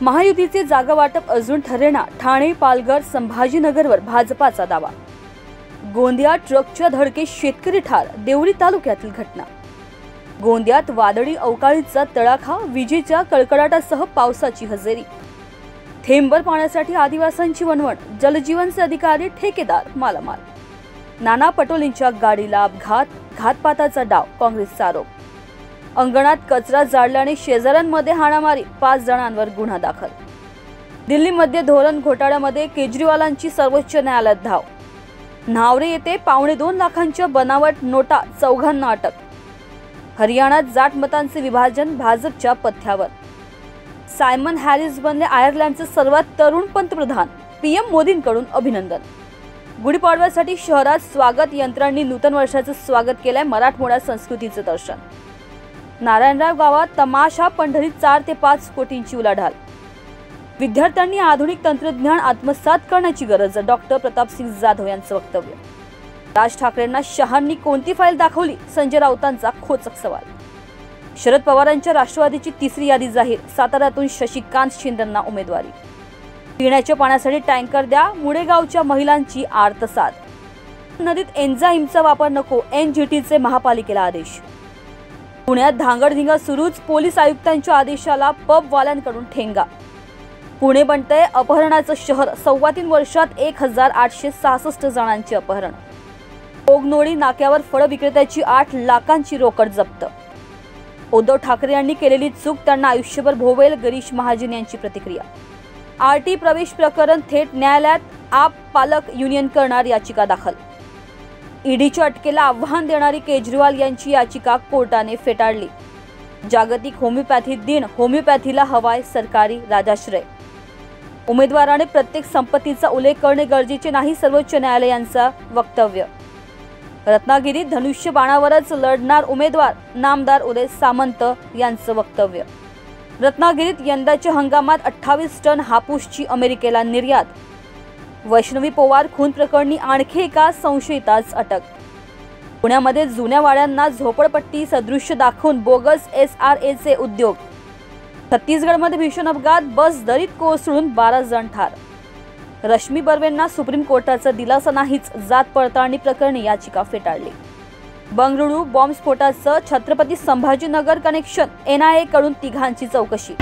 महायुतीचे जागा वाटप अजून ठरेना। ठाणे, पालघर, संभाजीनगरवर भाजपाचा दावा। गोंदियात ट्रकच्या धडकेत शेतकरी ठार। देवळी तालुक्यातील घटना। गोंदियात वादळी अवकाळीचा तडाखा, विजेच्या कडकडाटासह पावसाची हजेरी। थेंबर पाण्यासाठी आदिवासींची वणवण। जलजीवनचे अधिकारी ठेकेदार मालामाल। नाना पटोलेंच्या गाडीला अपघात, घातपाताचा डाव, काँग्रेसचा आरोप। अंगणात कचरा जाळल्याने शेजाऱ्यांमध्ये हाणामारी, 5 जणांवर गुन्हा दाखल। दिल्लीमध्ये धोरण घोटाळ्यामध्ये केजरीवालांची सर्वोच्च न्यायालयात धाव। न्हावरे येथे 2.25 लाखांच्या बनावट नोटा, 4 अटक। हरियाणात जाट मतांचे विभाजन, भाजपच्या पथ्यावर। सायमन हॅरिस बनले आयर्लंडचे सर्वात तरुण पंतप्रधान। पीएम मोदींकडून अभिनंदन। गुढीपाडव्यासाठी शहरात स्वागत यंत्रांनी नूतन वर्षाचे स्वागत केले। मराठमोळा संस्कृतीचे दर्शन। नारायणराव गावात तमाशा, पंढरीत 4 ते 5 कोटींची उलाढाल। विद्यार्थ्यांनी आधुनिक तंत्रज्ञान आत्मसात करण्याची गरज, डॉक्टर प्रतापसिंग जाधव यांचं वक्तव्य। राज ठाकरेंना शहांनी कोणती फाईल दाखवली, संजय राऊतांचा खोचक सवाल। शरद पवारांच्या राष्ट्रवादीची 3री यादी जाहीर, साताऱ्यातून शशिकांत शिंदेंना उमेदवारी। पिण्याच्या पाण्यासाठी टँकर द्या, मुळेगावच्या महिलांची आर्तसाद। नदीत एन्झाईमचा वापर नको, एनजीटीचे महापालिकेला आदेश। पुण्यात धांगडधिंगा सुरूच, पोलीस आयुक्तांच्या आदेशाला पबवाल्यांकडून ठेंगा। पुणे बनतंय अपहरणाचं शहर, 3.25 वर्षात 1866 जणांचे अपहरण। ओगनोळी नाक्यावर फळ विक्रेत्याची 8 लाखांची रोकड जप्त। उद्धव ठाकरे यांनी केलेली चूक त्यांना आयुष्यभर भोवेल, गिरीश महाजन यांची प्रतिक्रिया। आरटी प्रवेश प्रकरण थेट न्यायालयात, आप पालक युनियन करणार याचिका दाखल। ईडीच्या अटकेला आव्हान देणारी केजरीवाल यांची याचिका कोर्टाने फेटाळली। जागतिक होमिओपॅथी दिन, होमिओपॅथीला हवाय सरकारी राजाश्रय। उमेदवाराने प्रत्येक संपत्तीचा उल्लेख करणे गरजेचे नाही, सर्वोच्च न्यायालयाचं वक्तव्य। रत्नागिरीत धनुष्यबाणावरच लढणार उमेदवार, नामदार उदय सामंत यांचं वक्तव्य। रत्नागिरीत यंदाच्या हंगामात 28 टन हापूसची अमेरिकेला निर्यात। वैष्णवी पोवार खून प्रकरणी आणखी एका संशयितास अटक। पुण्यामध्ये जुन्या वाड्यांना झोपडपट्टी सदृश्य दाखवून बोगस SRAचे उद्योग। छत्तीसगडमध्ये भीषण अपघात, बस दरीत कोसळून 12 जण ठार। रश्मी बर्वेंना सुप्रीम कोर्टाचा दिलासा नाहीच, जात पडताळणी प्रकरणी याचिका फेटाळली। बंगळुरू बॉम्बस्फोटाचं छत्रपती संभाजीनगर कनेक्शन, NIA कडून 3घांची चौकशी।